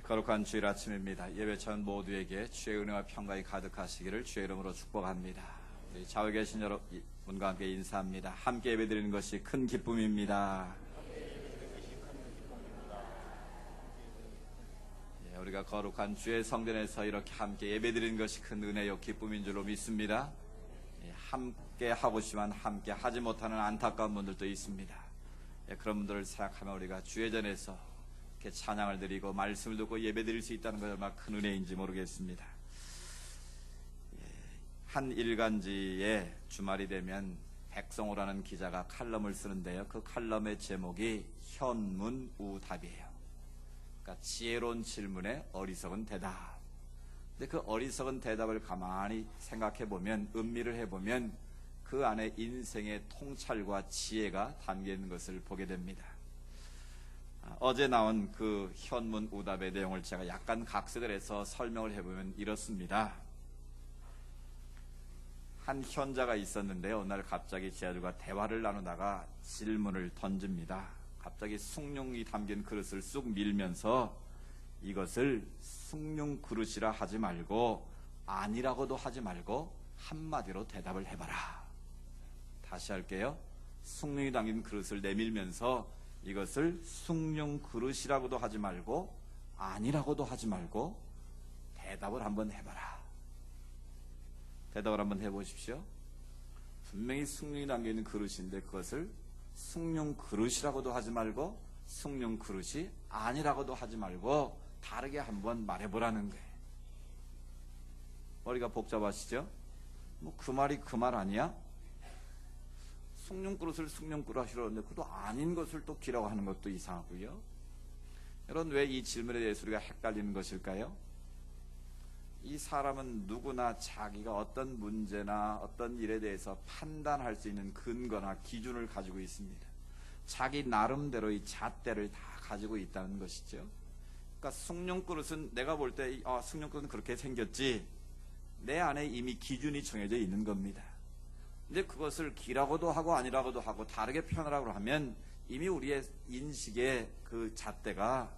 거룩한 주일 아침입니다. 예배천 모두에게 주의 은혜와 평강이 가득하시기를 주의 이름으로 축복합니다. 우리 좌우에 계신 여러분과 함께 인사합니다. 함께 예배드리는 것이 큰 기쁨입니다. 우리가 거룩한 주의 성전에서 이렇게 함께 예배드리는 것이 큰 은혜요 기쁨인 줄로 믿습니다. 함께 하고 싶지만 함께 하지 못하는 안타까운 분들도 있습니다. 그런 분들을 생각하면 우리가 주의 전에서 이렇게 찬양을 드리고 말씀을 듣고 예배드릴 수 있다는 것이 얼마나 큰 은혜인지 모르겠습니다. 한 일간지에 주말이 되면 백성호라는 기자가 칼럼을 쓰는데요. 그 칼럼의 제목이 현문우답이에요. 그러니까 지혜로운 질문에 어리석은 대답. 근데 그 어리석은 대답을 가만히 생각해보면, 음미를 해보면 그 안에 인생의 통찰과 지혜가 담겨 있는 것을 보게 됩니다. 어제 나온 그 현문우답의 내용을 제가 약간 각색을 해서 설명을 해보면 이렇습니다. 한 현자가 있었는데요. 어느 날 갑자기 제 아들과 대화를 나누다가 질문을 던집니다. 갑자기 숭늉이 담긴 그릇을 쑥 밀면서 이것을 숭늉 그릇이라 하지 말고 아니라고도 하지 말고 한마디로 대답을 해봐라. 다시 할게요. 숭늉이 담긴 그릇을 내밀면서 이것을 숭늉 그릇이라고도 하지 말고 아니라고도 하지 말고 대답을 한번 해봐라. 대답을 한번 해보십시오. 분명히 숭늉이 담겨있는 그릇인데 그것을 숭늉 그릇이라고도 하지 말고 숭늉 그릇이 아니라고도 하지 말고 다르게 한번 말해보라는 거예요. 머리가 복잡하시죠? 뭐 그 말이 그 말 아니야? 숭늉 그릇을 숭늉 그릇이라고 하는데 그것도 아닌 것을 또 기라고 하는 것도 이상하고요. 여러분, 왜 이 질문에 대해서 우리가 헷갈리는 것일까요? 이 사람은 누구나 자기가 어떤 문제나 어떤 일에 대해서 판단할 수 있는 근거나 기준을 가지고 있습니다. 자기 나름대로의 잣대를 다 가지고 있다는 것이죠. 그러니까 숭늉 그릇은 내가 볼 때 숭늉 그릇은 그렇게 생겼지, 내 안에 이미 기준이 정해져 있는 겁니다. 근데 그것을 기라고도 하고 아니라고도 하고 다르게 표현하라고 하면 이미 우리의 인식의 그 잣대가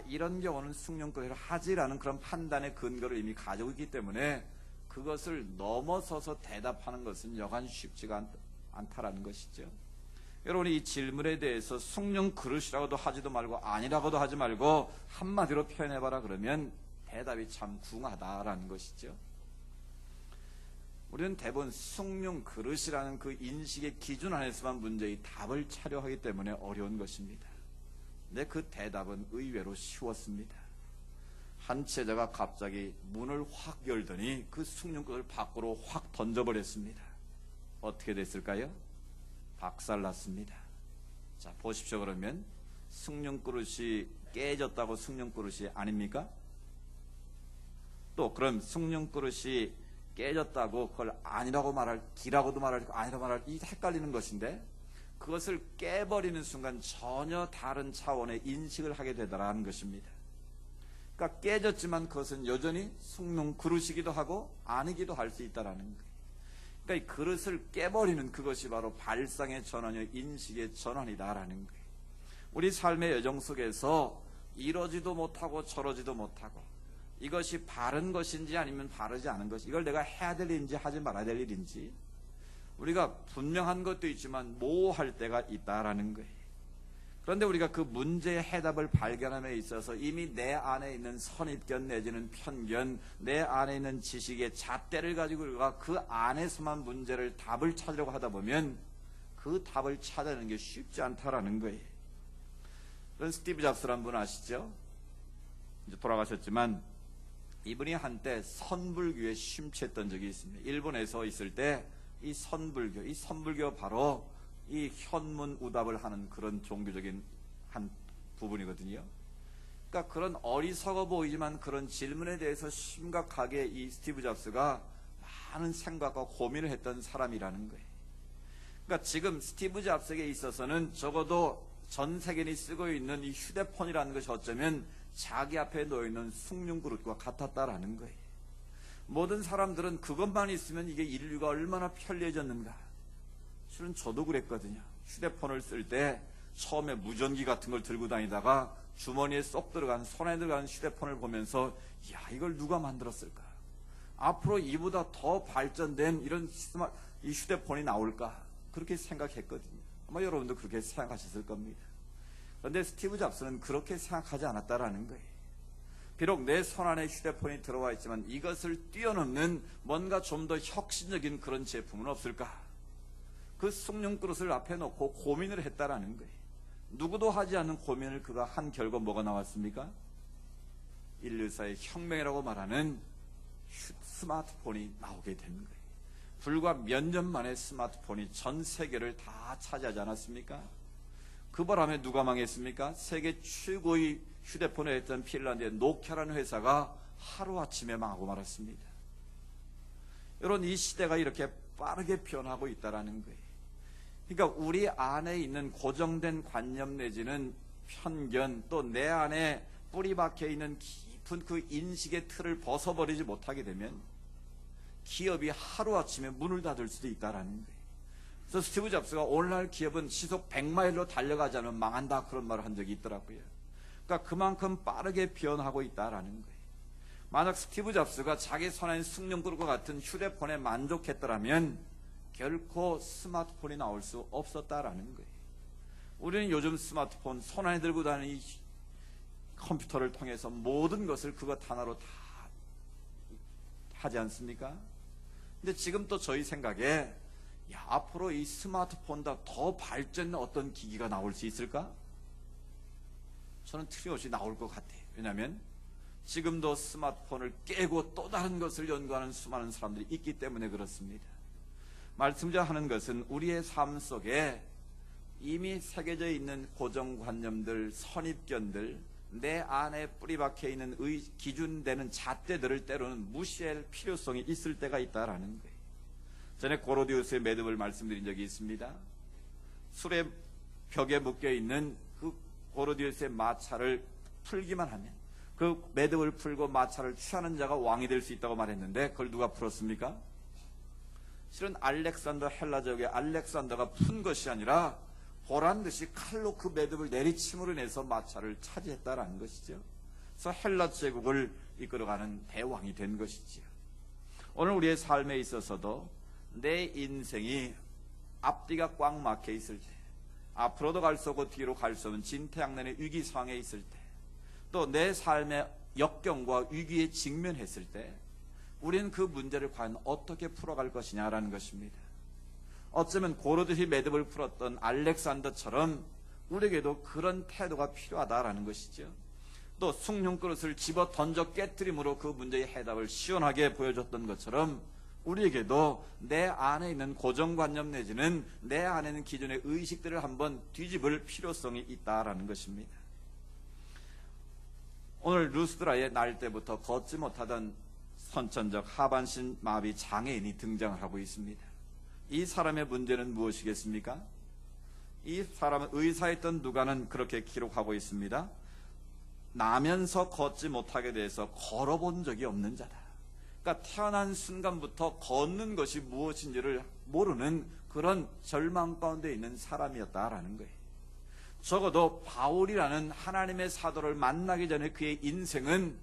이런 경우는 숭늉 그릇을 하지라는 그런 판단의 근거를 이미 가지고 있기 때문에 그것을 넘어서서 대답하는 것은 여간 쉽지가 않다라는 것이죠. 여러분이 이 질문에 대해서 숭늉 그릇이라고도 하지도 말고 아니라고도 하지 말고 한마디로 표현해봐라 그러면 대답이 참 궁하다라는 것이죠. 우리는 대부분 숭늉 그릇이라는 그 인식의 기준 안에서만 문제의 답을 찾려 하기 때문에 어려운 것입니다. 근데 그 대답은 의외로 쉬웠습니다. 한 제자가 갑자기 문을 확 열더니 그 숭늉 그릇을 밖으로 확 던져버렸습니다. 어떻게 됐을까요? 박살났습니다. 자, 보십시오. 그러면 숭늉 그릇이 깨졌다고 숭늉 그릇이 아닙니까? 또 그럼 숭늉 그릇이 깨졌다고 그걸 아니라고 말할, 기라고도 말할, 아니라고 말할, 이 헷갈리는 것인데 그것을 깨버리는 순간 전혀 다른 차원의 인식을 하게 되더라는 것입니다. 그러니까 깨졌지만 그것은 여전히 숭늉 그릇이기도 하고 아니기도 할 수 있다라는 거예요. 그러니까 이 그릇을 깨버리는 그것이 바로 발상의 전환이요 인식의 전환이다라는 거예요. 우리 삶의 여정 속에서 이러지도 못하고 저러지도 못하고 이것이 바른 것인지 아니면 바르지 않은 것이, 이걸 내가 해야 될 일인지 하지 말아야 될 일인지 우리가 분명한 것도 있지만 모호할 때가 있다라는 거예요. 그런데 우리가 그 문제의 해답을 발견함에 있어서 이미 내 안에 있는 선입견 내지는 편견, 내 안에 있는 지식의 잣대를 가지고 우리가 그 안에서만 문제를 답을 찾으려고 하다 보면 그 답을 찾아내는 게 쉽지 않다라는 거예요. 그런 스티브 잡스라는 분 아시죠? 이제 돌아가셨지만 이분이 한때 선불교에 심취했던 적이 있습니다. 일본에서 있을 때 이 선불교 바로 이 현문우답을 하는 그런 종교적인 한 부분이거든요. 그러니까 그런 어리석어 보이지만 그런 질문에 대해서 심각하게 이 스티브 잡스가 많은 생각과 고민을 했던 사람이라는 거예요. 그러니까 지금 스티브 잡스에게 있어서는 적어도 전 세계인이 쓰고 있는 이 휴대폰이라는 것이 어쩌면 자기 앞에 놓여있는 숭늉 그릇과 같았다라는 거예요. 모든 사람들은 그것만 있으면 이게 인류가 얼마나 편리해졌는가. 실은 저도 그랬거든요. 휴대폰을 쓸 때 처음에 무전기 같은 걸 들고 다니다가 주머니에 쏙 들어간, 손에 들어간 휴대폰을 보면서 야, 이걸 누가 만들었을까? 앞으로 이보다 더 발전된 이런 이 휴대폰이 나올까? 그렇게 생각했거든요. 아마 여러분도 그렇게 생각하셨을 겁니다. 그런데 스티브 잡스는 그렇게 생각하지 않았다라는 거예요. 비록 내 손 안에 휴대폰이 들어와 있지만 이것을 뛰어넘는 뭔가 좀 더 혁신적인 그런 제품은 없을까? 그 숭늉 그릇을 앞에 놓고 고민을 했다라는 거예요. 누구도 하지 않는 고민을 그가 한 결과 뭐가 나왔습니까? 인류사의 혁명이라고 말하는 스마트폰이 나오게 된 거예요. 불과 몇 년 만에 스마트폰이 전 세계를 다 차지하지 않았습니까? 그 바람에 누가 망했습니까? 세계 최고의 휴대폰을 했던 핀란드의 노키아라는 회사가 하루아침에 망하고 말았습니다. 여러분, 이 시대가 이렇게 빠르게 변하고 있다는 거예요. 그러니까 우리 안에 있는 고정된 관념 내지는 편견, 또 내 안에 뿌리 박혀 있는 깊은 그 인식의 틀을 벗어버리지 못하게 되면 기업이 하루아침에 문을 닫을 수도 있다는 거예요. 그래서 스티브 잡스가 오늘날 기업은 시속 100마일로 달려가지 않으면 망한다, 그런 말을 한 적이 있더라고요. 그러니까 그만큼 빠르게 변하고 있다는 거예요. 만약 스티브 잡스가 자기 손에 숭늉 그릇과 같은 휴대폰에 만족했더라면 결코 스마트폰이 나올 수 없었다라는 거예요. 우리는 요즘 스마트폰 손안에 들고 다니는 이 컴퓨터를 통해서 모든 것을 그것 하나로 다 하지 않습니까? 근데 지금 또 저희 생각에 앞으로 이 스마트폰보다 더 발전된 어떤 기기가 나올 수 있을까? 저는 틀림없이 나올 것 같아요. 왜냐하면 지금도 스마트폰을 깨고 또 다른 것을 연구하는 수많은 사람들이 있기 때문에 그렇습니다. 말씀드려 하는 것은 우리의 삶 속에 이미 새겨져 있는 고정관념들, 선입견들, 내 안에 뿌리박혀 있는 기준되는 잣대들을 때로는 무시할 필요성이 있을 때가 있다라는 거예요. 전에 고로디우스의 매듭을 말씀드린 적이 있습니다. 술의 벽에 묶여있는 그 고로디우스의 마차를 풀기만 하면 그 매듭을 풀고 마차를 취하는 자가 왕이 될 수 있다고 말했는데 그걸 누가 풀었습니까? 실은 알렉산더, 헬라족의 알렉산더가 푼 것이 아니라 보란듯이 칼로 그 매듭을 내리침으로 인해서 마차를 차지했다라는 것이죠. 그래서 헬라 제국을 이끌어가는 대왕이 된 것이지요. 오늘 우리의 삶에 있어서도 내 인생이 앞뒤가 꽉 막혀 있을 때, 앞으로도 갈 수 없고 뒤로 갈 수 없는 진퇴양난의 위기 상황에 있을 때, 또 내 삶의 역경과 위기에 직면했을 때 우리는 그 문제를 과연 어떻게 풀어갈 것이냐라는 것입니다. 어쩌면 고로드히 매듭을 풀었던 알렉산더처럼 우리에게도 그런 태도가 필요하다라는 것이죠. 또 숭늉 그릇을 집어 던져 깨뜨림으로 그 문제의 해답을 시원하게 보여줬던 것처럼 우리에게도 내 안에 있는 고정관념 내지는 내 안에 있는 기존의 의식들을 한번 뒤집을 필요성이 있다라는 것입니다. 오늘 루스드라의 날 때부터 걷지 못하던 선천적 하반신 마비 장애인이 등장을 하고 있습니다. 이 사람의 문제는 무엇이겠습니까? 이 사람은 의사였던 누가는 그렇게 기록하고 있습니다. 나면서 걷지 못하게 돼서 걸어본 적이 없는 자다. 그러니까 태어난 순간부터 걷는 것이 무엇인지를 모르는 그런 절망 가운데 있는 사람이었다라는 거예요. 적어도 바울이라는 하나님의 사도를 만나기 전에 그의 인생은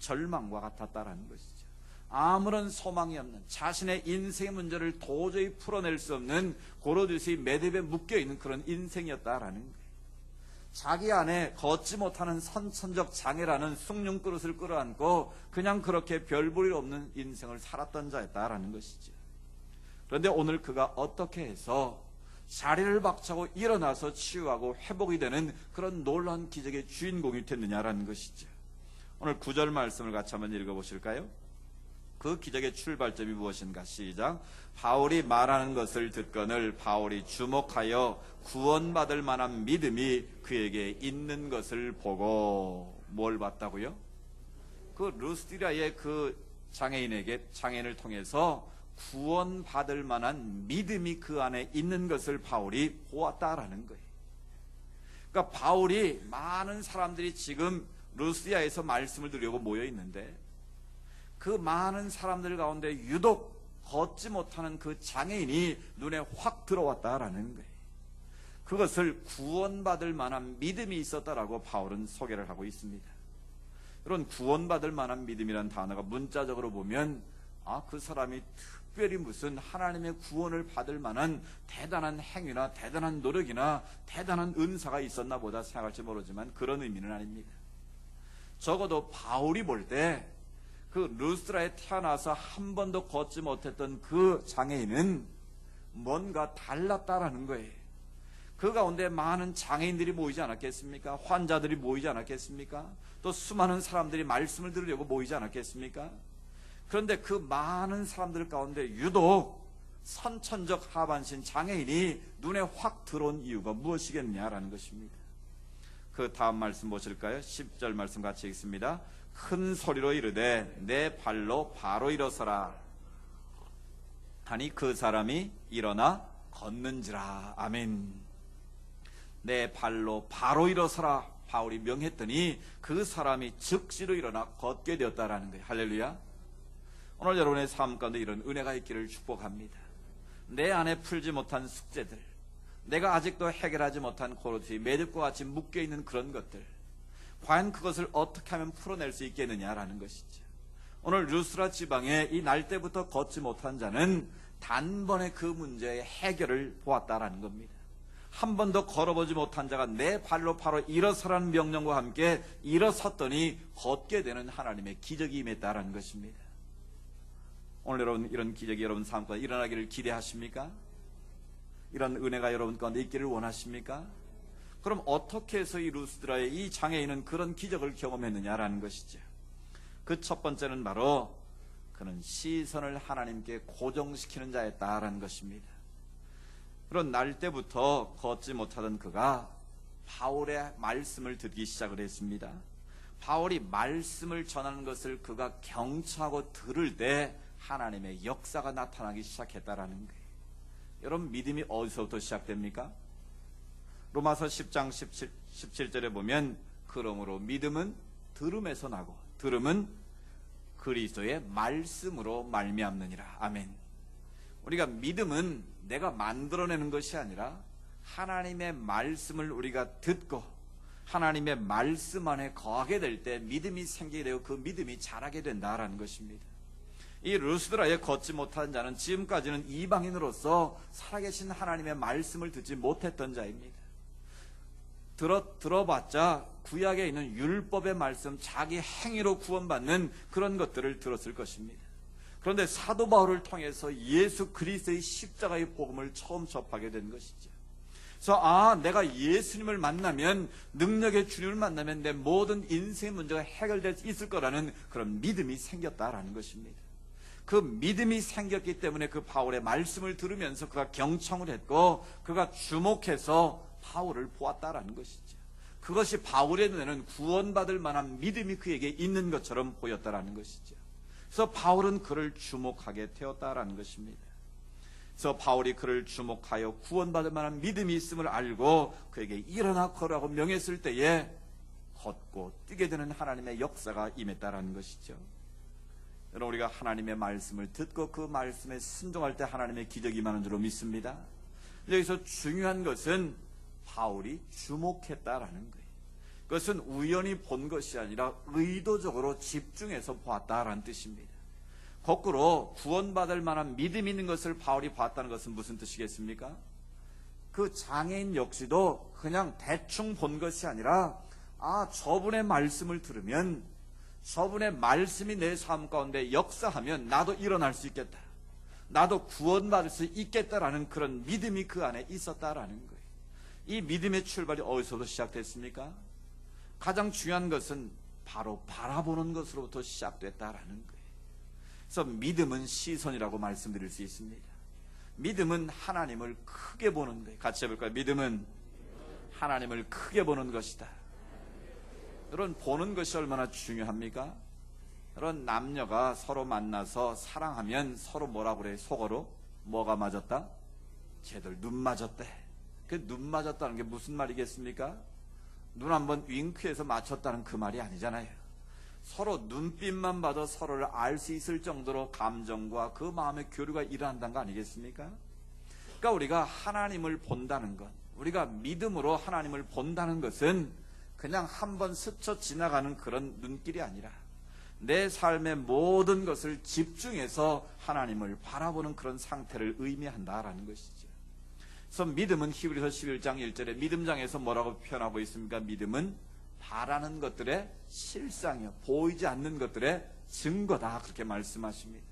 절망과 같았다라는 것이죠. 아무런 소망이 없는, 자신의 인생의 문제를 도저히 풀어낼 수 없는 고로디우스의 매듭에 묶여있는 그런 인생이었다라는 거예요. 자기 안에 걷지 못하는 선천적 장애라는 숭늉 그릇을 끌어안고 그냥 그렇게 별 볼 일 없는 인생을 살았던 자였다라는 것이죠. 그런데 오늘 그가 어떻게 해서 자리를 박차고 일어나서 치유하고 회복이 되는 그런 놀라운 기적의 주인공이 됐느냐라는 것이죠. 오늘 9절 말씀을 같이 한번 읽어보실까요? 그 기적의 출발점이 무엇인가? 시작. 바울이 말하는 것을 듣거늘 바울이 주목하여 구원받을 만한 믿음이 그에게 있는 것을 보고, 뭘 봤다고요? 그 루스드라의 그 장애인을 통해서 구원받을 만한 믿음이 그 안에 있는 것을 바울이 보았다라는 거예요. 그러니까 바울이 많은 사람들이 지금 루스드라에서 말씀을 들으려고 모여 있는데 그 많은 사람들 가운데 유독 걷지 못하는 그 장애인이 눈에 확 들어왔다라는 거예요. 그것을 구원받을 만한 믿음이 있었다라고 바울은 소개를 하고 있습니다. 이런 구원받을 만한 믿음이라는 단어가 문자적으로 보면 그 사람이 특별히 무슨 하나님의 구원을 받을 만한 대단한 행위나 대단한 노력이나 대단한 은사가 있었나 보다 생각할지 모르지만 그런 의미는 아닙니다. 적어도 바울이 볼 때 그 루스드라에 태어나서 한 번도 걷지 못했던 그 장애인은 뭔가 달랐다라는 거예요. 그 가운데 많은 장애인들이 모이지 않았겠습니까? 환자들이 모이지 않았겠습니까? 또 수많은 사람들이 말씀을 들으려고 모이지 않았겠습니까? 그런데 그 많은 사람들 가운데 유독 선천적 하반신 장애인이 눈에 확 들어온 이유가 무엇이겠냐라는 것입니다. 그 다음 말씀 보실까요? 10절 말씀 같이 읽습니다. 큰 소리로 이르되 내 발로 바로 일어서라 하니 그 사람이 일어나 걷는지라. 아멘. 내 발로 바로 일어서라 바울이 명했더니 그 사람이 즉시로 일어나 걷게 되었다라는 거예요. 할렐루야. 오늘 여러분의 삶 가운데 이런 은혜가 있기를 축복합니다. 내 안에 풀지 못한 숙제들, 내가 아직도 해결하지 못한 고르티, 매듭과 같이 묶여있는 그런 것들, 과연 그것을 어떻게 하면 풀어낼 수 있겠느냐라는 것이죠. 오늘 루스라 지방에 이 날 때부터 걷지 못한 자는 단번에 그 문제의 해결을 보았다라는 겁니다. 한 번도 걸어보지 못한 자가 내 발로 바로 일어서라는 명령과 함께 일어섰더니 걷게 되는 하나님의 기적이 임했다라는 것입니다. 오늘 여러분 이런 기적이 여러분 삶 가운데 일어나기를 기대하십니까? 이런 은혜가 여러분 가운데 있기를 원하십니까? 그럼 어떻게 해서 이 루스드라의 이 장애인은 그런 기적을 경험했느냐라는 것이죠. 그 첫 번째는 바로 그는 시선을 하나님께 고정시키는 자였다라는 것입니다. 그런 날 때부터 걷지 못하던 그가 바울의 말씀을 듣기 시작을 했습니다. 바울이 말씀을 전하는 것을 그가 경청하고 들을 때 하나님의 역사가 나타나기 시작했다라는 거예요. 여러분 믿음이 어디서부터 시작됩니까? 로마서 10장 17절에 보면 그러므로 믿음은 들음에서 나고 들음은 그리스도의 말씀으로 말미암느니라. 아멘. 우리가 믿음은 내가 만들어내는 것이 아니라 하나님의 말씀을 우리가 듣고 하나님의 말씀 안에 거하게 될 때 믿음이 생기게 되고 그 믿음이 자라게 된다라는 것입니다. 이 루스드라에 걷지 못한 자는 지금까지는 이방인으로서 살아계신 하나님의 말씀을 듣지 못했던 자입니다. 들어봤자 구약에 있는 율법의 말씀, 자기 행위로 구원받는 그런 것들을 들었을 것입니다. 그런데 사도 바울을 통해서 예수 그리스도의 십자가의 복음을 처음 접하게 된 것이죠. 그래서 내가 예수님을 만나면, 능력의 주님을 만나면 내 모든 인생의 문제가 해결될 수 있을 거라는 그런 믿음이 생겼다라는 것입니다. 그 믿음이 생겼기 때문에 그 바울의 말씀을 들으면서 그가 경청을 했고 그가 주목해서 바울을 보았다라는 것이죠. 그것이 바울의 눈에는 구원받을 만한 믿음이 그에게 있는 것처럼 보였다라는 것이죠. 그래서 바울은 그를 주목하게 되었다라는 것입니다. 그래서 바울이 그를 주목하여 구원받을 만한 믿음이 있음을 알고 그에게 일어나 걸으라고 명했을 때에 걷고 뛰게 되는 하나님의 역사가 임했다라는 것이죠. 여러분 우리가 하나님의 말씀을 듣고 그 말씀에 순종할 때 하나님의 기적이 임하는 줄로 믿습니다. 여기서 중요한 것은 바울이 주목했다라는 거예요. 그것은 우연히 본 것이 아니라 의도적으로 집중해서 보았다라는 뜻입니다. 거꾸로 구원받을 만한 믿음이 있는 것을 바울이 봤다는 것은 무슨 뜻이겠습니까? 그 장애인 역시도 그냥 대충 본 것이 아니라 저분의 말씀을 들으면 저분의 말씀이 내 삶 가운데 역사하면 나도 일어날 수 있겠다, 나도 구원받을 수 있겠다라는 그런 믿음이 그 안에 있었다라는 거예요. 이 믿음의 출발이 어디서부터 시작됐습니까? 가장 중요한 것은 바로 바라보는 것으로부터 시작됐다라는 거예요. 그래서 믿음은 시선이라고 말씀드릴 수 있습니다. 믿음은 하나님을 크게 보는 거예요. 같이 해볼까요? 믿음은 하나님을 크게 보는 것이다. 여러분 보는 것이 얼마나 중요합니까? 여러분 남녀가 서로 만나서 사랑하면 서로 뭐라고 그래요? 속어로 뭐가 맞았다? 쟤들 눈 맞았대. 그 눈 맞았다는 게 무슨 말이겠습니까? 눈 한번 윙크해서 맞췄다는 그 말이 아니잖아요. 서로 눈빛만 봐도 서로를 알 수 있을 정도로 감정과 그 마음의 교류가 일어난다는 거 아니겠습니까? 그러니까 우리가 하나님을 본다는 것, 우리가 믿음으로 하나님을 본다는 것은 그냥 한번 스쳐 지나가는 그런 눈길이 아니라 내 삶의 모든 것을 집중해서 하나님을 바라보는 그런 상태를 의미한다라는 것이죠. 그래서 믿음은 히브리서 11장 1절에 믿음장에서 뭐라고 표현하고 있습니까? 믿음은 바라는 것들의 실상이요, 보이지 않는 것들의 증거다, 그렇게 말씀하십니다.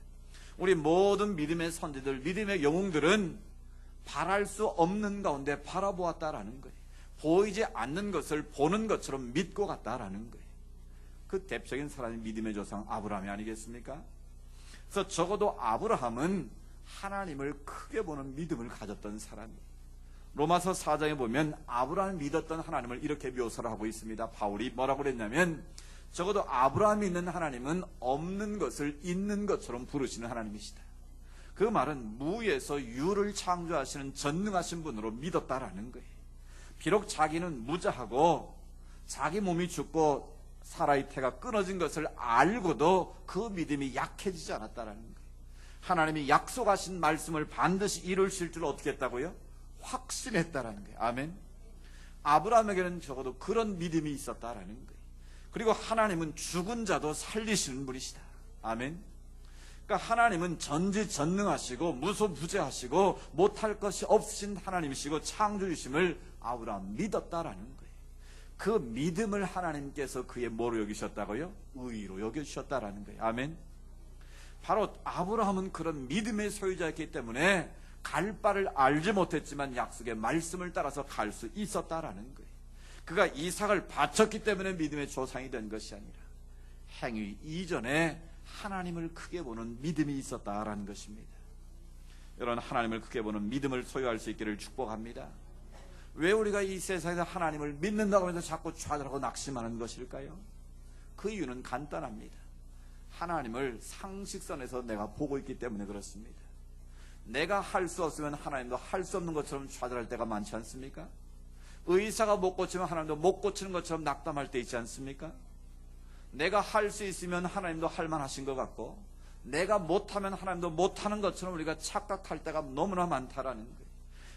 우리 모든 믿음의 선지들, 믿음의 영웅들은 바랄 수 없는 가운데 바라보았다라는 거예요. 보이지 않는 것을 보는 것처럼 믿고 갔다라는 거예요. 그 대표적인 사람이 믿음의 조상 아브라함이 아니겠습니까? 그래서 적어도 아브라함은 하나님을 크게 보는 믿음을 가졌던 사람이에요. 로마서 4장에 보면 아브라함이 믿었던 하나님을 이렇게 묘사를 하고 있습니다. 바울이 뭐라고 그랬냐면, 적어도 아브라함이 있는 하나님은 없는 것을 있는 것처럼 부르시는 하나님이시다. 그 말은 무에서 유를 창조하시는 전능하신 분으로 믿었다라는 거예요. 비록 자기는 무자하고 자기 몸이 죽고 사라의 태가 끊어진 것을 알고도 그 믿음이 약해지지 않았다라는 거예요. 하나님이 약속하신 말씀을 반드시 이루실 줄 어떻게 했다고요? 확신했다라는 거예요. 아멘. 아브라함에게는 적어도 그런 믿음이 있었다라는 거예요. 그리고 하나님은 죽은 자도 살리시는 분이시다. 아멘. 그러니까 하나님은 전지전능하시고 무소부재하시고 못할 것이 없으신 하나님이시고 창조주심을 아브라함 믿었다라는 거예요. 그 믿음을 하나님께서 그의 뭐로 여기셨다고요? 의로 여겨주셨다라는 거예요. 아멘. 바로 아브라함은 그런 믿음의 소유자였기 때문에 갈 바를 알지 못했지만 약속의 말씀을 따라서 갈 수 있었다라는 거예요. 그가 이삭을 바쳤기 때문에 믿음의 조상이 된 것이 아니라 행위 이전에 하나님을 크게 보는 믿음이 있었다라는 것입니다. 이런 하나님을 크게 보는 믿음을 소유할 수 있기를 축복합니다. 왜 우리가 이 세상에서 하나님을 믿는다고 해서 자꾸 좌절하고 낙심하는 것일까요? 그 이유는 간단합니다. 하나님을 상식선에서 내가 보고 있기 때문에 그렇습니다. 내가 할 수 없으면 하나님도 할 수 없는 것처럼 좌절할 때가 많지 않습니까? 의사가 못 고치면 하나님도 못 고치는 것처럼 낙담할 때 있지 않습니까? 내가 할 수 있으면 하나님도 할 만하신 것 같고, 내가 못하면 하나님도 못하는 것처럼 우리가 착각할 때가 너무나 많다라는 거예요.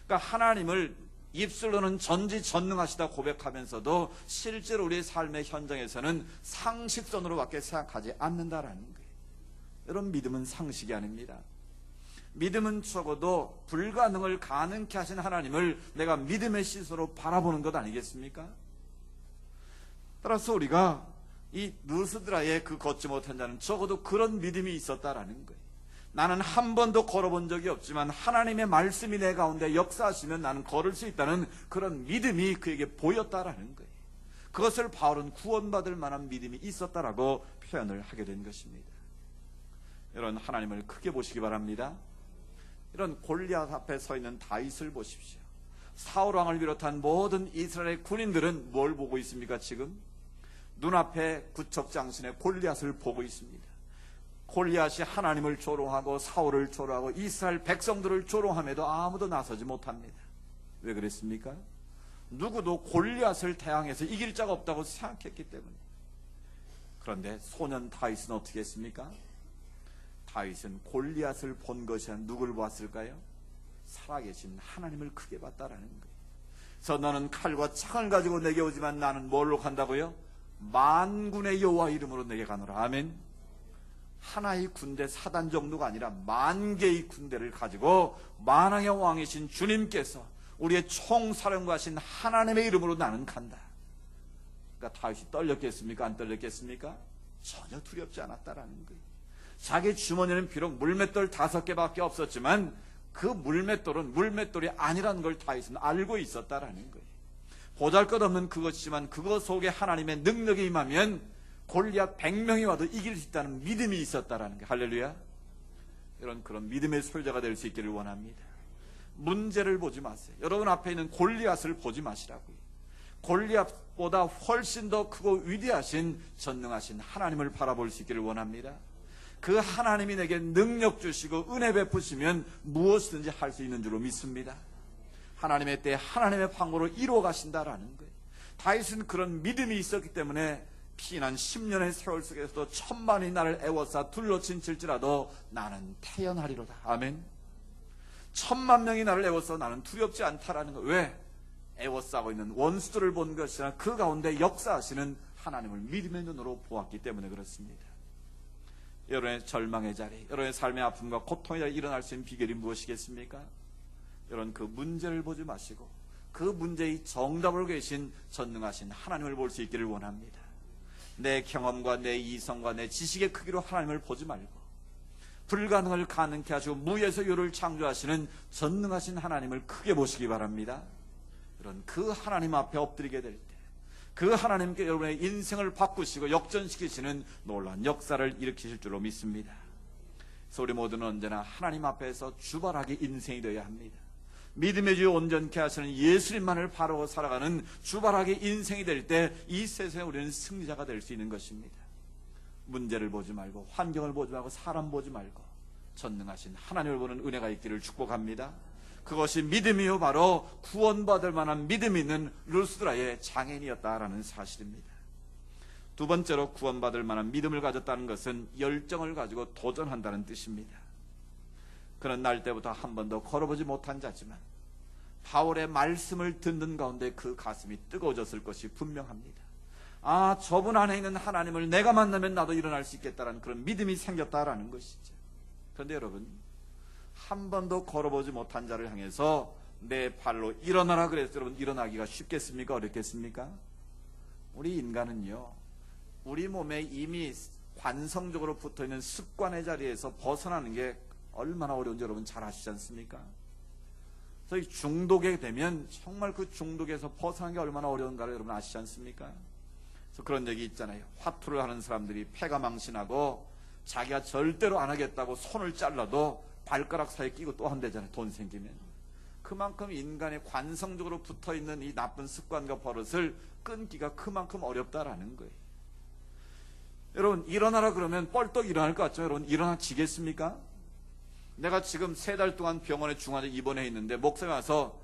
그러니까 하나님을 입술로는 전지전능하시다 고백하면서도 실제로 우리의 삶의 현장에서는 상식선으로밖에 생각하지 않는다라는 거예요. 여러분, 믿음은 상식이 아닙니다. 믿음은 적어도 불가능을 가능케 하신 하나님을 내가 믿음의 시선으로 바라보는 것 아니겠습니까? 따라서 우리가 이 루스드라의 그 걷지 못한 자는 적어도 그런 믿음이 있었다라는 거예요. 나는 한 번도 걸어본 적이 없지만 하나님의 말씀이 내 가운데 역사하시면 나는 걸을 수 있다는 그런 믿음이 그에게 보였다라는 거예요. 그것을 바울은 구원받을 만한 믿음이 있었다라고 표현을 하게 된 것입니다. 이런 하나님을 크게 보시기 바랍니다. 이런 골리앗 앞에 서 있는 다윗을 보십시오. 사울 왕을 비롯한 모든 이스라엘 군인들은 뭘 보고 있습니까? 지금 눈앞에 구척장신의 골리앗을 보고 있습니다. 골리앗이 하나님을 조롱하고 사울을 조롱하고 이스라엘 백성들을 조롱함에도 아무도 나서지 못합니다. 왜 그랬습니까? 누구도 골리앗을 대항해서 이길 자가 없다고 생각했기 때문에. 그런데 소년 다윗은 어떻게 했습니까? 다윗은 골리앗을 본 것이 아니라 누굴 보았을까요? 살아계신 하나님을 크게 봤다라는 거예요. 그래서 너는 칼과 창을 가지고 내게 오지만 나는 뭘로 간다고요? 만군의 여호와 이름으로 내게 가노라. 아멘. 하나의 군대 사단 정도가 아니라 만 개의 군대를 가지고 만왕의 왕이신 주님께서 우리의 총사령관이신 하나님의 이름으로 나는 간다. 그러니까 다윗이 떨렸겠습니까? 안 떨렸겠습니까? 전혀 두렵지 않았다라는 거예요. 자기 주머니는 비록 물맷돌 5개밖에 없었지만 그 물맷돌은 물맷돌이 아니라는 걸 다윗은 알고 있었다라는 거예요. 보잘것없는 그것이지만 그것 속에 하나님의 능력이 임하면 골리앗 100명이 와도 이길 수 있다는 믿음이 있었다라는 거예요. 할렐루야. 그런 믿음의 소유자가 될 수 있기를 원합니다. 문제를 보지 마세요. 여러분 앞에 있는 골리앗을 보지 마시라고요. 골리앗보다 훨씬 더 크고 위대하신 전능하신 하나님을 바라볼 수 있기를 원합니다. 그 하나님이 내게 능력 주시고 은혜 베푸시면 무엇이든지 할 수 있는 줄로 믿습니다. 하나님의 때에 하나님의 방법으로 이루어 가신다라는 거예요. 다윗은 그런 믿음이 있었기 때문에 피난 10년의 세월 속에서도 1000만이 나를 애워싸 둘러친 칠지라도 나는 태연하리로다. 아멘. 1000만 명이 나를 애워싸 나는 두렵지 않다라는 거. 왜? 애워싸고 있는 원수들을 본 것이 아니라 그 가운데 역사하시는 하나님을 믿음의 눈으로 보았기 때문에 그렇습니다. 여러분의 절망의 자리, 여러분의 삶의 아픔과 고통의 자리에 일어날 수 있는 비결이 무엇이겠습니까? 여러분, 그 문제를 보지 마시고 그 문제의 정답을 계신 전능하신 하나님을 볼 수 있기를 원합니다. 내 경험과 내 이성과 내 지식의 크기로 하나님을 보지 말고 불가능을 가능케 하시고 무에서 요를 창조하시는 전능하신 하나님을 크게 보시기 바랍니다. 여러분, 그 하나님 앞에 엎드리게 될 때 그 하나님께 여러분의 인생을 바꾸시고 역전시키시는 놀라운 역사를 일으키실 줄로 믿습니다. 그래서 우리 모두는 언제나 하나님 앞에서 주발하게 인생이 되어야 합니다. 믿음의 주 온전케 하시는 예수님만을 바라고 살아가는 주발하게 인생이 될 때 이 세상에 우리는 승리자가 될 수 있는 것입니다. 문제를 보지 말고 환경을 보지 말고 사람 보지 말고 전능하신 하나님을 보는 은혜가 있기를 축복합니다. 그것이 믿음이요 바로 구원받을 만한 믿음이 있는 루스드라의 장인이었다라는 사실입니다. 두 번째로 구원받을 만한 믿음을 가졌다는 것은 열정을 가지고 도전한다는 뜻입니다. 그는 날 때부터 한 번도 걸어보지 못한 자지만 바울의 말씀을 듣는 가운데 그 가슴이 뜨거워졌을 것이 분명합니다. 아, 저분 안에 있는 하나님을 내가 만나면 나도 일어날 수 있겠다라는 그런 믿음이 생겼다라는 것이죠. 그런데 여러분, 한 번도 걸어보지 못한 자를 향해서 내 발로 일어나라 그래서 여러분 일어나기가 쉽겠습니까? 어렵겠습니까? 우리 인간은요, 우리 몸에 이미 관성적으로 붙어있는 습관의 자리에서 벗어나는 게 얼마나 어려운지 여러분 잘 아시지 않습니까? 그래서 중독에 되면 정말 그 중독에서 벗어나는 게 얼마나 어려운가를 여러분 아시지 않습니까? 그래서 그런 얘기 있잖아요. 화투를 하는 사람들이 패가 망신하고 자기가 절대로 안 하겠다고 손을 잘라도 발가락 사이에 끼고 또 한대잖아요. 돈 생기면. 그만큼 인간의 관성적으로 붙어있는 이 나쁜 습관과 버릇을 끊기가 그만큼 어렵다라는 거예요. 여러분, 일어나라 그러면 뻘떡 일어날 것 같죠? 여러분, 일어나지겠습니까? 내가 지금 3달 동안 병원에 중환자 입원해 있는데 목사님 와서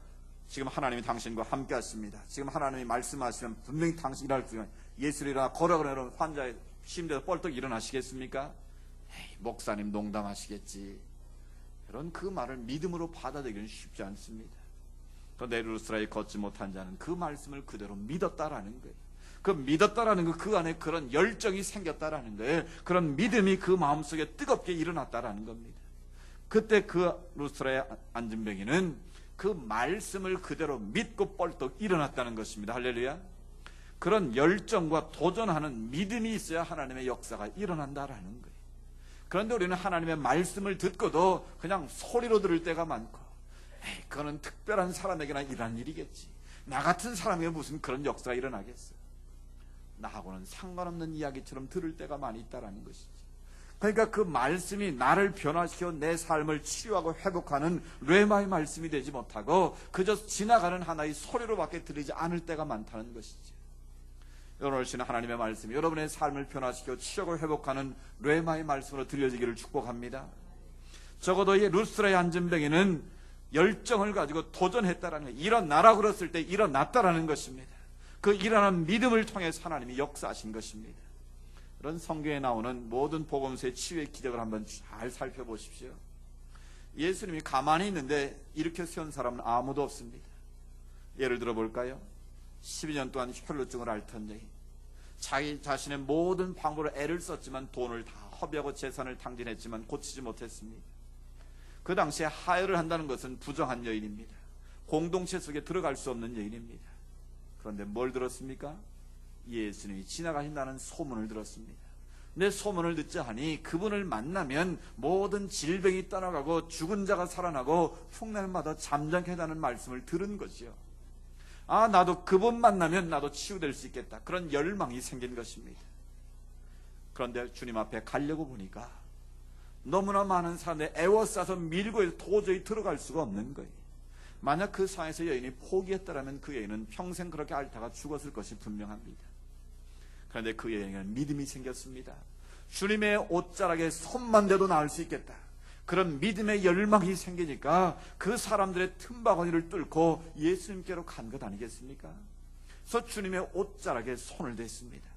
지금 하나님이 당신과 함께 하십니다. 지금 하나님이 말씀하시면 분명히 당신 일어날 수 있는 예수를 일어나 걸어 그러면 환자의 침대에서 뻘떡 일어나시겠습니까? 에이, 목사님 농담하시겠지. 이런 그 말을 믿음으로 받아들이기는 쉽지 않습니다. 그런데 루스드라에 걷지 못한 자는 그 말씀을 그대로 믿었다라는 거예요. 그 믿었다라는 거, 그 안에 그런 열정이 생겼다라는 거예요. 그런 믿음이 그 마음속에 뜨겁게 일어났다라는 겁니다. 그때 그 루스드라의 안진뱅이는 그 말씀을 그대로 믿고 뻘떡 일어났다는 것입니다. 할렐루야. 그런 열정과 도전하는 믿음이 있어야 하나님의 역사가 일어난다라는 거예요. 그런데 우리는 하나님의 말씀을 듣고도 그냥 소리로 들을 때가 많고, 에이, 그거는 특별한 사람에게나 일어난 일이겠지. 나 같은 사람에게 무슨 그런 역사가 일어나겠어. 나하고는 상관없는 이야기처럼 들을 때가 많이 있다라는 것이지. 그러니까 그 말씀이 나를 변화시켜 내 삶을 치유하고 회복하는 뢰마의 말씀이 되지 못하고 그저 지나가는 하나의 소리로밖에 들리지 않을 때가 많다는 것이지. 여러분 오시는 하나님의 말씀이 여러분의 삶을 변화시켜 치유하고 회복하는 뢰마의 말씀으로 들려지기를 축복합니다. 적어도 이 루스드라의 안진뱅이는 열정을 가지고 도전했다라는 거예요. 일어나라 그랬을 때 일어났다라는 것입니다. 그 일어난 믿음을 통해서 하나님이 역사하신 것입니다. 그런 성경에 나오는 모든 복음서의 치유의 기적을 한번 잘 살펴보십시오. 예수님이 가만히 있는데 이렇게 세운 사람은 아무도 없습니다. 예를 들어 볼까요? 12년 동안 혈루증을 앓던 여인, 자기 자신의 모든 방법으로 애를 썼지만 돈을 다 허비하고 재산을 탕진했지만 고치지 못했습니다. 그 당시에 하혈을 한다는 것은 부정한 여인입니다. 공동체 속에 들어갈 수 없는 여인입니다. 그런데 뭘 들었습니까? 예수님이 지나가신다는 소문을 들었습니다. 근데 소문을 듣자 하니 그분을 만나면 모든 질병이 떠나가고 죽은 자가 살아나고 흉년마다 잠잠케 해달라는 말씀을 들은 거죠. 아, 나도 그분 만나면 나도 치유될 수 있겠다. 그런 열망이 생긴 것입니다. 그런데 주님 앞에 가려고 보니까 너무나 많은 사람들이 애워싸서 밀고 해서 도저히 들어갈 수가 없는 거예요. 만약 그 상황에서 여인이 포기했다면 그 여인은 평생 그렇게 앓다가 죽었을 것이 분명합니다. 그런데 그 여인에게는 믿음이 생겼습니다. 주님의 옷자락에 손만 대도 나을 수 있겠다. 그런 믿음의 열망이 생기니까 그 사람들의 틈바구니를 뚫고 예수님께로 간 것 아니겠습니까? 그래서 주님의 옷자락에 손을 댔습니다.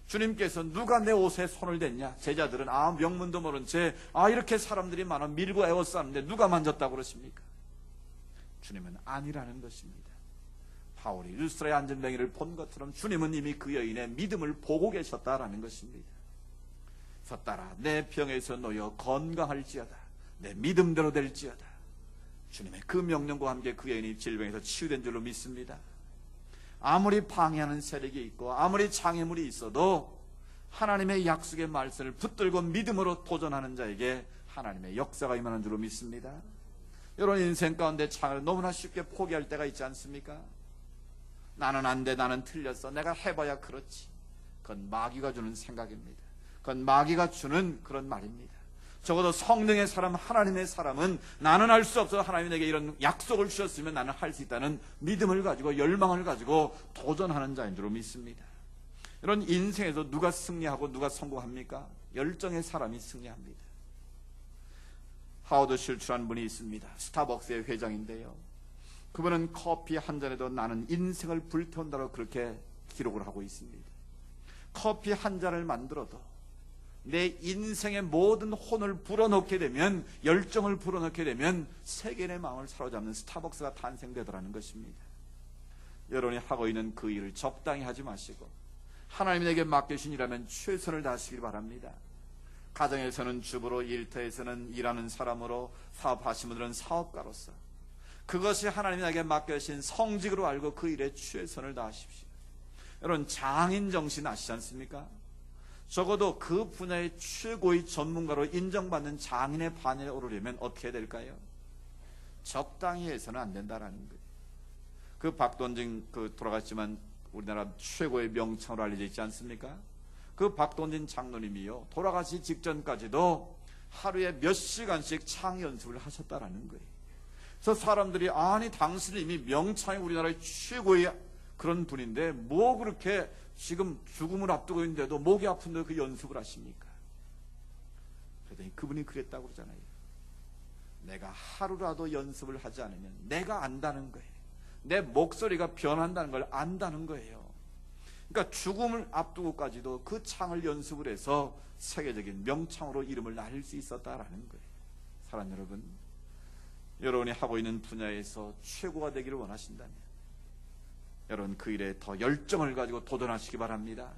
주님께서 누가 내 옷에 손을 댔냐? 제자들은 명문도 모른 채 이렇게 사람들이 많아 밀고 애워싸는데 누가 만졌다고 그러십니까? 주님은 아니라는 것입니다. 바울이 루스드라의 안전뱅이를 본 것처럼 주님은 이미 그 여인의 믿음을 보고 계셨다라는 것입니다. 섰다라 내 병에서 놓여 건강할지어다. 내 믿음대로 될지어다. 주님의 그 명령과 함께 그 여인이 질병에서 치유된 줄로 믿습니다. 아무리 방해하는 세력이 있고 아무리 장애물이 있어도 하나님의 약속의 말씀을 붙들고 믿음으로 도전하는 자에게 하나님의 역사가 임하는 줄로 믿습니다. 여러분, 인생 가운데 창을 너무나 쉽게 포기할 때가 있지 않습니까? 나는 안 돼, 나는 틀렸어, 내가 해봐야 그렇지. 그건 마귀가 주는 생각입니다. 그건 마귀가 주는 그런 말입니다. 적어도 성령의 사람, 하나님의 사람은 나는 할 수 없어, 하나님이 내게 이런 약속을 주셨으면 나는 할 수 있다는 믿음을 가지고 열망을 가지고 도전하는 자인 줄로 믿습니다. 이런 인생에서 누가 승리하고 누가 성공합니까? 열정의 사람이 승리합니다. 하워드 실추라는 분이 있습니다. 스타벅스의 회장인데요. 그분은 커피 한 잔에도 나는 인생을 불태운다고 그렇게 기록을 하고 있습니다. 커피 한 잔을 만들어도 내 인생의 모든 혼을 불어넣게 되면, 열정을 불어넣게 되면 세계의 마음을 사로잡는 스타벅스가 탄생되더라는 것입니다. 여러분이 하고 있는 그 일을 적당히 하지 마시고 하나님에게 맡기신 일하면 최선을 다하시길 바랍니다. 가정에서는 주부로, 일터에서는 일하는 사람으로, 사업하시는 분들은 사업가로서 그것이 하나님에게 맡겨주신 성직으로 알고 그 일에 최선을 다하십시오. 여러분, 장인 정신 아시지 않습니까? 적어도 그 분야의 최고의 전문가로 인정받는 장인의 반열에 오르려면 어떻게 해야 될까요? 적당히 해서는 안 된다라는 거예요. 그 박돈진 돌아갔지만 우리나라 최고의 명창으로 알려져 있지 않습니까? 그 박돈진 장로님이요, 돌아가시 직전까지도 하루에 몇 시간씩 창 연습을 하셨다라는 거예요. 그래서 사람들이 아니 당신은 이미 명창이 우리나라의 최고의 그런 분인데 뭐 그렇게 지금 죽음을 앞두고 있는데도 목이 아픈데 그 연습을 하십니까? 그랬더니 그분이 그랬다고 그러잖아요. 내가 하루라도 연습을 하지 않으면 내가 안다는 거예요. 내 목소리가 변한다는 걸 안다는 거예요. 그러니까 죽음을 앞두고까지도 그 창을 연습을 해서 세계적인 명창으로 이름을 날릴 수 있었다라는 거예요. 사랑하는 여러분, 여러분이 하고 있는 분야에서 최고가 되기를 원하신다면 여러분 그 일에 더 열정을 가지고 도전하시기 바랍니다.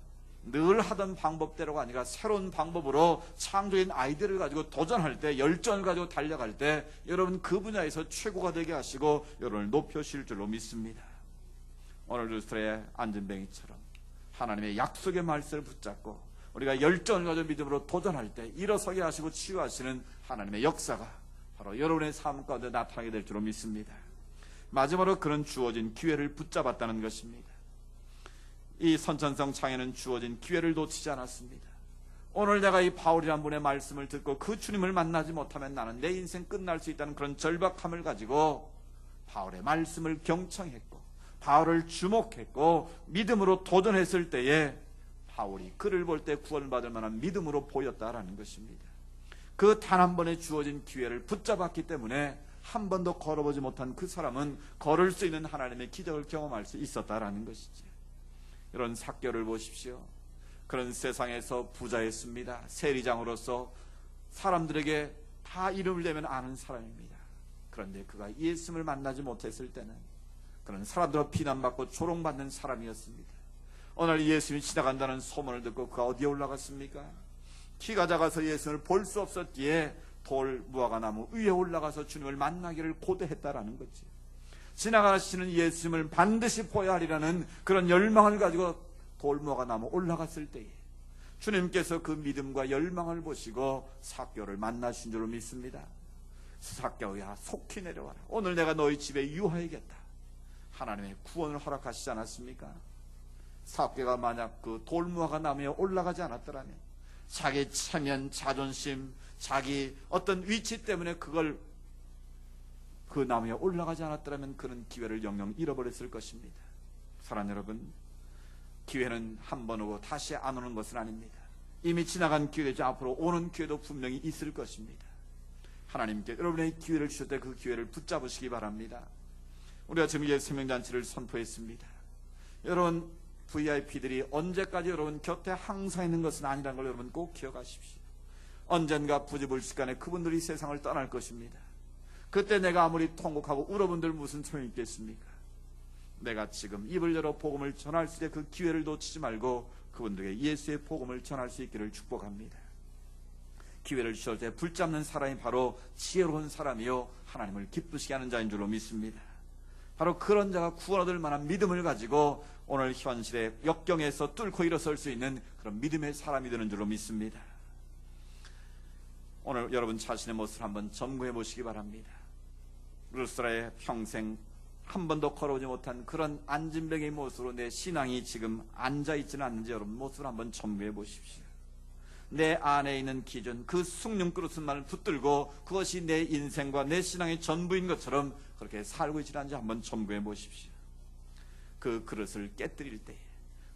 늘 하던 방법대로가 아니라 새로운 방법으로 창조적인 아이디어를 가지고 도전할 때, 열정을 가지고 달려갈 때 여러분 그 분야에서 최고가 되게 하시고 여러분을 높여주실 줄로 믿습니다. 오늘 루스드라의 안전뱅이처럼 하나님의 약속의 말씀을 붙잡고 우리가 열정을 가지고 믿음으로 도전할 때 일어서게 하시고 치유하시는 하나님의 역사가 바로 여러분의 삶 가운데 나타나게 될 줄로 믿습니다. 마지막으로 그런 주어진 기회를 붙잡았다는 것입니다. 이 선천성 장애는 주어진 기회를 놓치지 않았습니다. 오늘 내가 이 바울이라는 분의 말씀을 듣고 그 주님을 만나지 못하면 나는 내 인생 끝날 수 있다는 그런 절박함을 가지고 바울의 말씀을 경청했고 바울을 주목했고 믿음으로 도전했을 때에 바울이 그를 볼 때 구원을 받을 만한 믿음으로 보였다라는 것입니다. 그 단 한 번에 주어진 기회를 붙잡았기 때문에 한 번도 걸어보지 못한 그 사람은 걸을 수 있는 하나님의 기적을 경험할 수 있었다라는 것이죠. 이런 삭개를 보십시오. 그런 세상에서 부자였습니다. 세리장으로서 사람들에게 다 이름을 대면 아는 사람입니다. 그런데 그가 예수님을 만나지 못했을 때는 그런 사람들로 비난받고 조롱받는 사람이었습니다. 오늘 예수님이 지나간다는 소문을 듣고 그가 어디에 올라갔습니까? 키가 작아서 예수님을 볼 수 없었기에 돌 무화과 나무 위에 올라가서 주님을 만나기를 고대했다라는 거지. 지나가시는 예수님을 반드시 보아야 하리라는 그런 열망을 가지고 돌 무화과 나무 올라갔을 때에 주님께서 그 믿음과 열망을 보시고 삭개오를 만나신 줄로 믿습니다. 삭개오야, 속히 내려와라. 오늘 내가 너희 집에 유하여겠다. 하나님의 구원을 허락하시지 않았습니까? 삭개오가 만약 그 돌 무화과 나무에 올라가지 않았더라면 자기 체면, 자존심, 자기 어떤 위치 때문에 그 나무에 올라가지 않았더라면 그는 기회를 영영 잃어버렸을 것입니다. 사랑하는 여러분, 기회는 한 번 오고 다시 안 오는 것은 아닙니다. 이미 지나간 기회죠. 앞으로 오는 기회도 분명히 있을 것입니다. 하나님께 여러분의 기회를 주실 때 그 기회를 붙잡으시기 바랍니다. 우리가 지금 예수 생명잔치를 선포했습니다. 여러분 VIP들이 언제까지 여러분 곁에 항상 있는 것은 아니라는 걸 여러분 꼭 기억하십시오. 언젠가 부지불식간에 그분들이 세상을 떠날 것입니다. 그때 내가 아무리 통곡하고 울어본들 무슨 소용이 있겠습니까? 내가 지금 입을 열어 복음을 전할 수 있는 그 기회를 놓치지 말고 그분들에게 예수의 복음을 전할 수 있기를 축복합니다. 기회를 주실 때 붙잡는 사람이 바로 지혜로운 사람이요 하나님을 기쁘시게 하는 자인 줄로 믿습니다. 바로 그런 자가 구원 얻을 만한 믿음을 가지고 오늘 현실의 역경에서 뚫고 일어설 수 있는 그런 믿음의 사람이 되는 줄로 믿습니다. 오늘 여러분 자신의 모습을 한번 점검해 보시기 바랍니다. 루스라의 평생 한 번도 걸어오지 못한 그런 안진뱅이의 모습으로 내 신앙이 지금 앉아있지는 않는지 여러분 모습을 한번 점검해 보십시오. 내 안에 있는 기준, 그 숭늉 그릇만을 붙들고 그것이 내 인생과 내 신앙의 전부인 것처럼 그렇게 살고 있지 않은지 한번 점검해 보십시오. 그 그릇을 깨뜨릴 때에,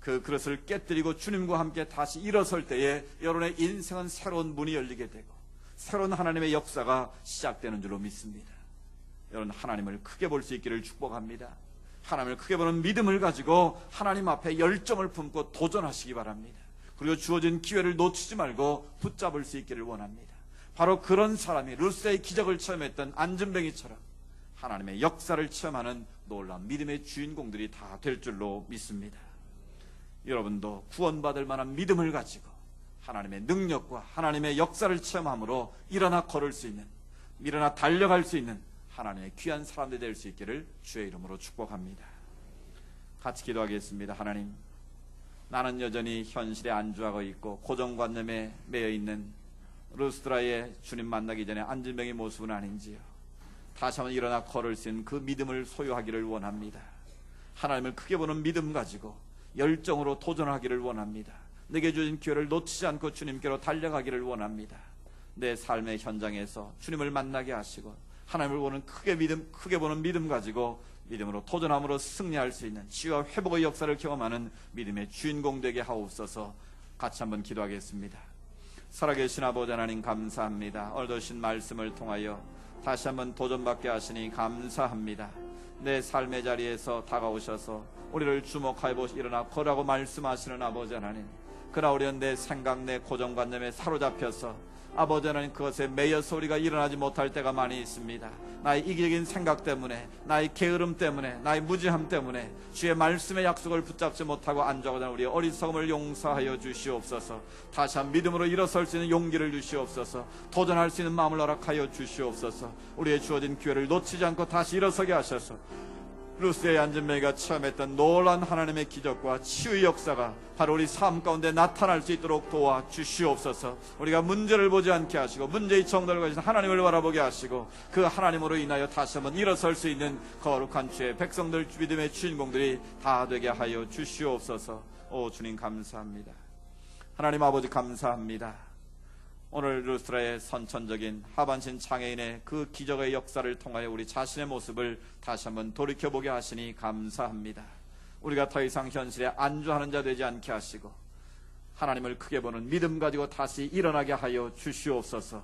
그 그릇을 깨뜨리고 주님과 함께 다시 일어설 때에 여러분의 인생은 새로운 문이 열리게 되고 새로운 하나님의 역사가 시작되는 줄로 믿습니다. 여러분 하나님을 크게 볼 수 있기를 축복합니다. 하나님을 크게 보는 믿음을 가지고 하나님 앞에 열정을 품고 도전하시기 바랍니다. 그리고 주어진 기회를 놓치지 말고 붙잡을 수 있기를 원합니다. 바로 그런 사람이 루스의 기적을 체험했던 안진뱅이처럼 하나님의 역사를 체험하는 놀라운 믿음의 주인공들이 다 될 줄로 믿습니다. 여러분도 구원받을 만한 믿음을 가지고 하나님의 능력과 하나님의 역사를 체험함으로 일어나 걸을 수 있는, 일어나 달려갈 수 있는 하나님의 귀한 사람들이 될 수 있기를 주의 이름으로 축복합니다. 같이 기도하겠습니다. 하나님, 나는 여전히 현실에 안주하고 있고 고정관념에 매여 있는 루스드라의 주님 만나기 전에 안진뱅의 모습은 아닌지요. 다시 한번 일어나 걸을 수 있는 그 믿음을 소유하기를 원합니다. 하나님을 크게 보는 믿음 가지고 열정으로 도전하기를 원합니다. 내게 주신 기회를 놓치지 않고 주님께로 달려가기를 원합니다. 내 삶의 현장에서 주님을 만나게 하시고 하나님을 보는 크게 보는 믿음 가지고 믿음으로 도전함으로 승리할 수 있는 치유와 회복의 역사를 경험하는 믿음의 주인공 되게 하옵소서. 같이 한번 기도하겠습니다. 살아계신 아버지 하나님 감사합니다. 얻으신 말씀을 통하여 다시 한번 도전받게 하시니 감사합니다. 내 삶의 자리에서 다가오셔서 우리를 주목하여 보시고 일어나 거라고 말씀하시는 아버지 하나님, 그러나 우리는 내 생각, 내 고정관념에 사로잡혀서 아버지 하나님 그것에 매여서 우리가 일어나지 못할 때가 많이 있습니다. 나의 이기적인 생각 때문에, 나의 게으름 때문에, 나의 무지함 때문에 주의 말씀의 약속을 붙잡지 못하고 안주하고자 우리의 어리석음을 용서하여 주시옵소서. 다시 한 믿음으로 일어설 수 있는 용기를 주시옵소서. 도전할 수 있는 마음을 허락하여 주시옵소서. 우리의 주어진 기회를 놓치지 않고 다시 일어서게 하셔서 루스의 안진뱅이가 체험했던 놀라운 하나님의 기적과 치유의 역사가 바로 우리 삶 가운데 나타날 수 있도록 도와주시옵소서. 우리가 문제를 보지 않게 하시고 문제의 정도를 가진 하나님을 바라보게 하시고 그 하나님으로 인하여 다시 한번 일어설 수 있는 거룩한 주의 백성들, 믿음의 주인공들이 다 되게 하여 주시옵소서. 오 주님 감사합니다. 하나님 아버지 감사합니다. 오늘 루스드라의 선천적인 하반신 장애인의 그 기적의 역사를 통하여 우리 자신의 모습을 다시 한번 돌이켜보게 하시니 감사합니다. 우리가 더 이상 현실에 안주하는 자 되지 않게 하시고 하나님을 크게 보는 믿음 가지고 다시 일어나게 하여 주시옵소서.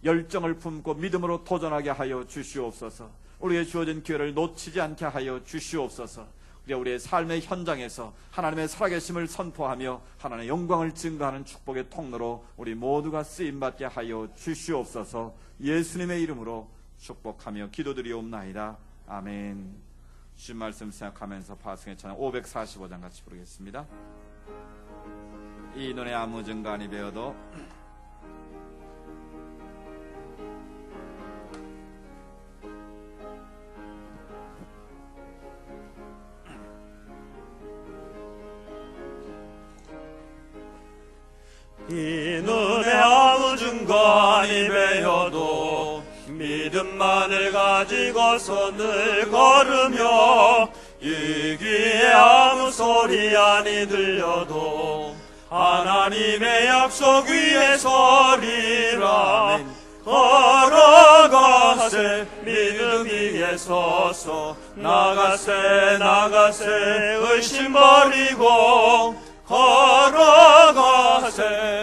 열정을 품고 믿음으로 도전하게 하여 주시옵소서. 우리의 주어진 기회를 놓치지 않게 하여 주시옵소서. 우리의 삶의 현장에서 하나님의 살아계심을 선포하며 하나님의 영광을 증거하는 축복의 통로로 우리 모두가 쓰임받게 하여 주시옵소서. 예수님의 이름으로 축복하며 기도드리옵나이다. 아멘. 주신 말씀 생각하면서 파승의 찬양 545장 같이 부르겠습니다. 이 눈에 아무 증거아니 배어도 이 눈에 아무 증거아니 배어도 믿음만을 가지고서 늘 걸으며 이 귀에 아무 소리 아니 들려도 하나님의 약속 위에 서리라. 걸어가세 믿음 위에 서서 나가세 의심 버리고 걸어가세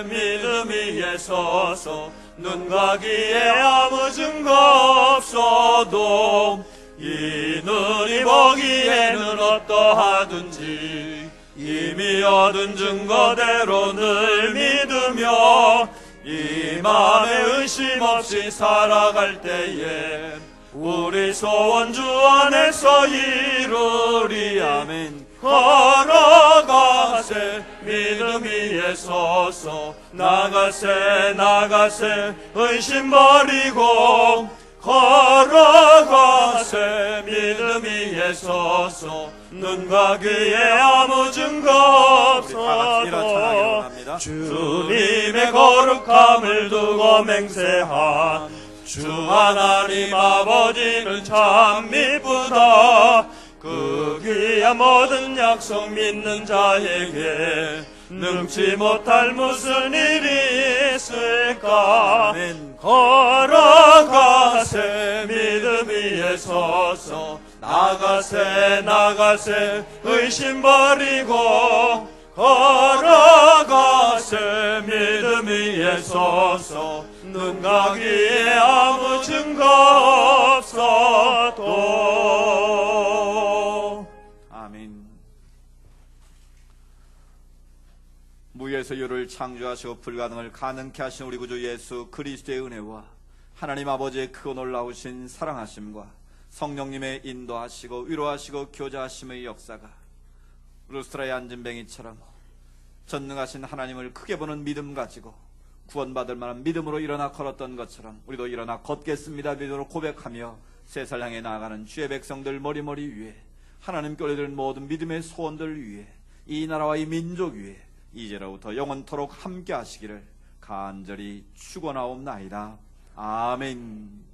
믿음 위에 서서 눈과 귀에 아무 증거 없어도 이 눈이 보기에는 어떠하든지 이미 얻은 증거대로 늘 믿으며 이 마음에 의심 없이 살아갈 때에 우리 소원 주 안에서 이루리. 아멘. 걸어가세 믿음 위에 서서 나가세 나가세 의심 버리고 걸어가세 믿음 위에 서서 눈과 귀에 아무 증거 우리 다 같이 일어나 찬양하기 없어도 원합니다. 주님의 거룩함을 두고 맹세한 주 하나님 아버지는 참 미쁘다. 그 귀한 모든 약속 믿는 자에게 능치 못할 무슨 일이 있을까. 아멘. 걸어가세 믿음 위에 서서 나가세 나가세 의심 버리고 걸어가세 믿음 위에 서서 눈과 귀에 아무 증거 없어도. 아멘. 무에서 유를 창조하시고 불가능을 가능케 하신 우리 구주 예수 그리스도의 은혜와 하나님 아버지의 크고 놀라우신 사랑하심과 성령님의 인도하시고 위로하시고 교제하심의 역사가 루스트라의 앉은뱅이처럼 전능하신 하나님을 크게 보는 믿음 가지고 구원받을 만한 믿음으로 일어나 걸었던 것처럼 우리도 일어나 걷겠습니다 믿음으로 고백하며 세상을 향해 나아가는 주의 백성들 머리머리 위에 하나님께 올려드릴 모든 믿음의 소원들 위에 이 나라와 이 민족 위에 이제로부터 영원토록 함께 하시기를 간절히 축원하옵나이다. 아멘.